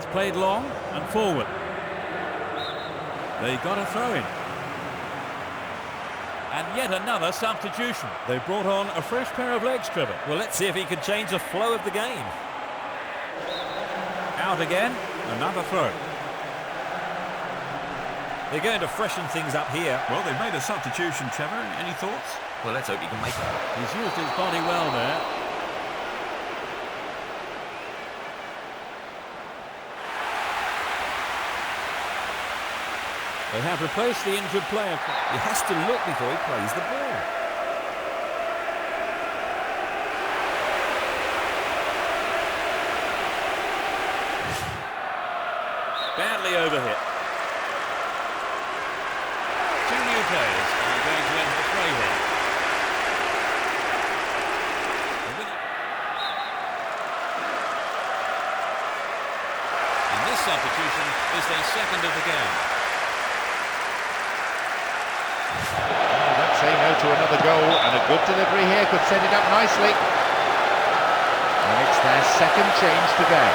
It's played long and forward. They got a throw in. And yet another substitution. They brought on a fresh pair of legs, Trevor. Well, let's see if he can change the flow of the game. Out again, another throw. They're going to freshen things up here. Well, they've made a substitution, Trevor. Any thoughts? Well, let's hope he can make it. He's used his body well there. They have replaced the injured player. He has to look before he plays the ball. Badly overhit. Two new players are going to enter the fray here. And this substitution is their second of the game. Don't say no to another goal, and a good delivery here could set it up nicely. And it's their second change today.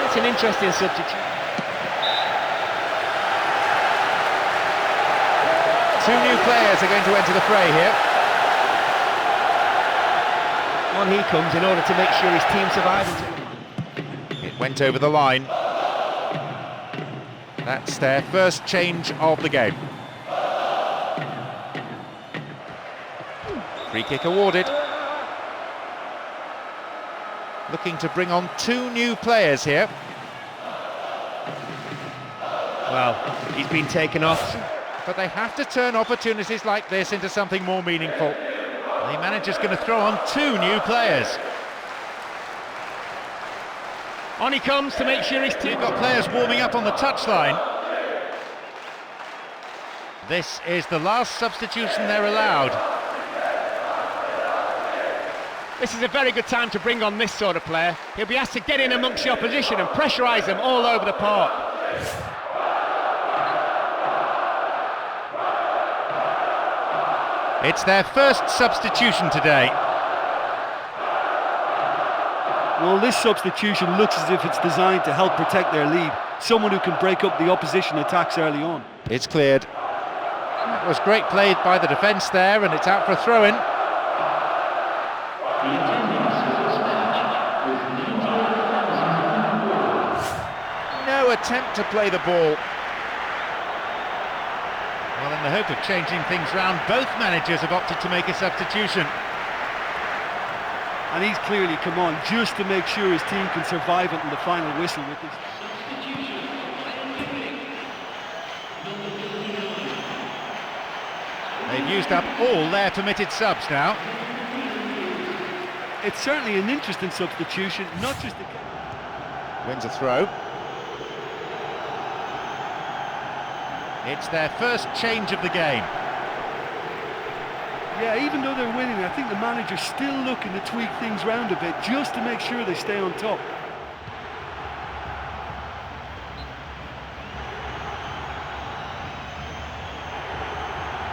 It's an interesting substitution. Two new players are going to enter the fray here. On he comes in order to make sure his team survives. It went over the line. That's their first change of the game. Free kick awarded. Looking to bring on two new players here. Well, he's been taken off. But they have to turn opportunities like this into something more meaningful. The manager's going to throw on two new players. On he comes to make sure his team... You've got players warming up on the touchline. This is the last substitution they're allowed. This is a very good time to bring on this sort of player. He'll be asked to get in amongst the opposition and pressurise them all over the park. It's their first substitution today. Well, this substitution looks as if it's designed to help protect their lead. Someone who can break up the opposition attacks early on. It's cleared. That was great played by the defence there, and it's out for a throw-in. No attempt to play the ball. Well, in the hope of changing things round, both managers have opted to make a substitution. And he's clearly come on just to make sure his team can survive until the final whistle with this. They've used up all their permitted subs now. It's certainly an interesting substitution, not just the... Wins a throw. It's their first change of the game. Yeah, even though they're winning, I think the manager's still looking to tweak things round a bit just to make sure they stay on top.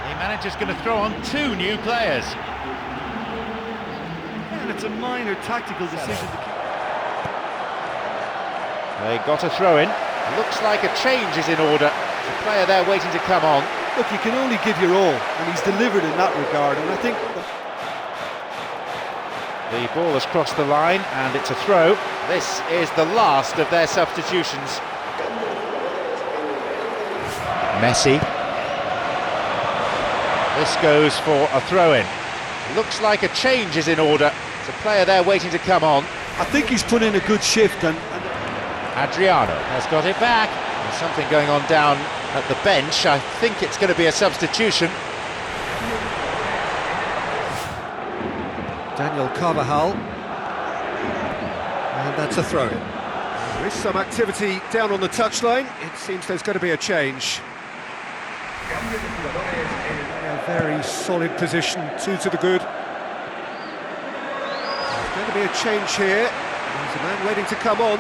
The manager's going to throw on two new players. And it's a minor tactical decision to keep. They got a throw in. Looks like a change is in order. The player there waiting to come on. Look, you can only give your all, and he's delivered in that regard, and I think... The ball has crossed the line, and it's a throw. This is the last of their substitutions. Messi. This goes for a throw-in. Looks like a change is in order. There's a player there waiting to come on. I think he's put in a good shift, and... Adriano has got it back. There's something going on down at the bench. I think it's going to be a substitution. Daniel Carvajal, and that's a throw-in. There is some activity down on the touchline. It seems there's going to be a change. A very solid position, two to the good. There's going to be a change here. There's a man waiting to come on.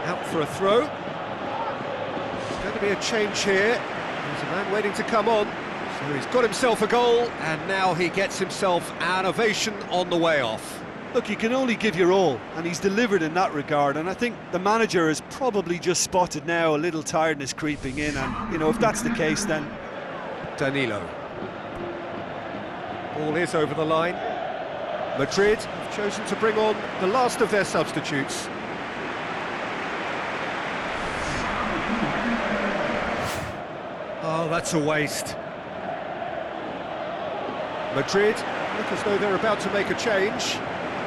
Out for a throw. There's going to be a change here. There's a man waiting to come on. So He's got himself a goal, and now he gets himself an ovation on the way off. Look, you can only give your all, and he's delivered in that regard, and I think the manager has probably just spotted now a little tiredness creeping in, and, you know, if that's the case, then... Danilo. Ball is over the line. Madrid have chosen to bring on the last of their substitutes. Oh, that's a waste. Madrid look as though they're about to make a change.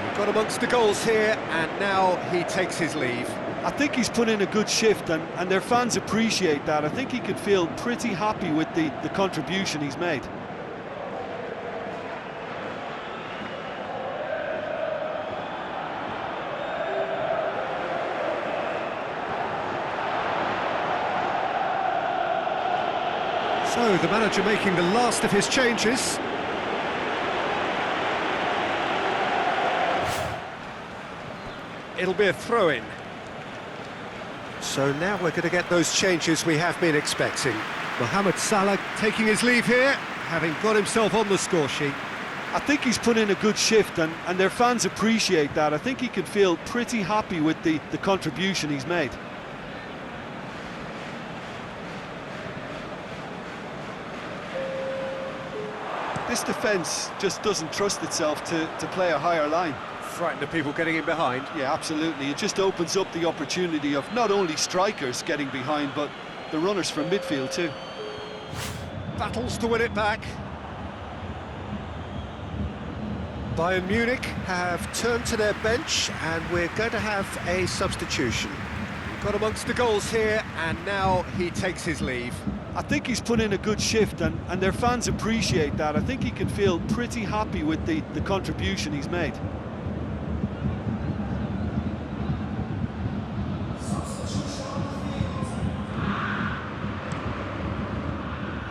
We've got amongst the goals here, and now he takes his leave. I think he's put in a good shift, and their fans appreciate that. I think he could feel pretty happy with the contribution he's made. So, the manager making the last of his changes. It'll be a throw-in. So now we're going to get those changes we have been expecting. Mohamed Salah taking his leave here, having got himself on the score sheet. I think he's put in a good shift, and their fans appreciate that. I think he could feel pretty happy with the contribution he's made. This defence just doesn't trust itself to play a higher line. Frightened of people getting in behind. Yeah, absolutely. It just opens up the opportunity of not only strikers getting behind, but the runners from midfield too. Battles to win it back. Bayern Munich have turned to their bench, and we're going to have a substitution. We've got amongst the goals here, and now he takes his leave. I think he's put in a good shift, and their fans appreciate that. I think he can feel pretty happy with the contribution he's made.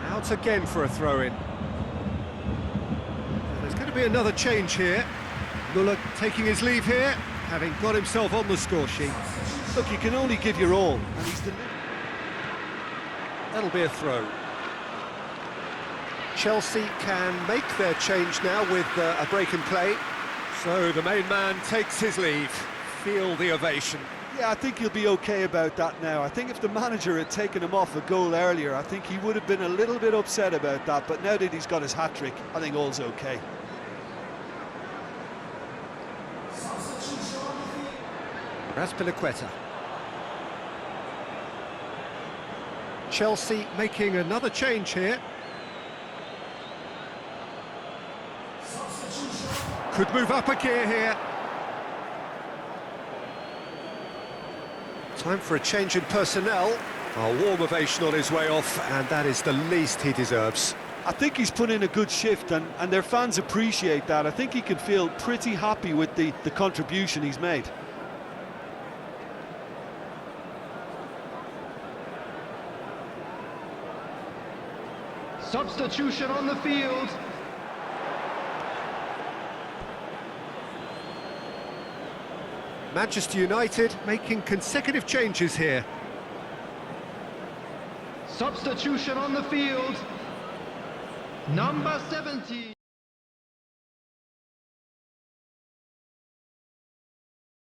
Out again for a throw-in. There's going to be another change here. Müller taking his leave here, having got himself on the score sheet. Look, you can only give your all, and he's delivered. That'll be a throw. Chelsea can make their change now with a break in play. So the main man takes his leave. Feel the ovation. Yeah, I think he'll be okay about that now. I think if the manager had taken him off a goal earlier, I think he would have been a little bit upset about that, but now that he's got his hat-trick, I think all's okay. Azpilicueta. Chelsea making another change here. Could move up a gear here. Time for a change in personnel. A warm ovation on his way off, and that is the least he deserves. I think he's put in a good shift, and their fans appreciate that. I think he can feel pretty happy with the contribution he's made. Substitution on the field. Manchester United making consecutive changes here. Substitution on the field. Number 17.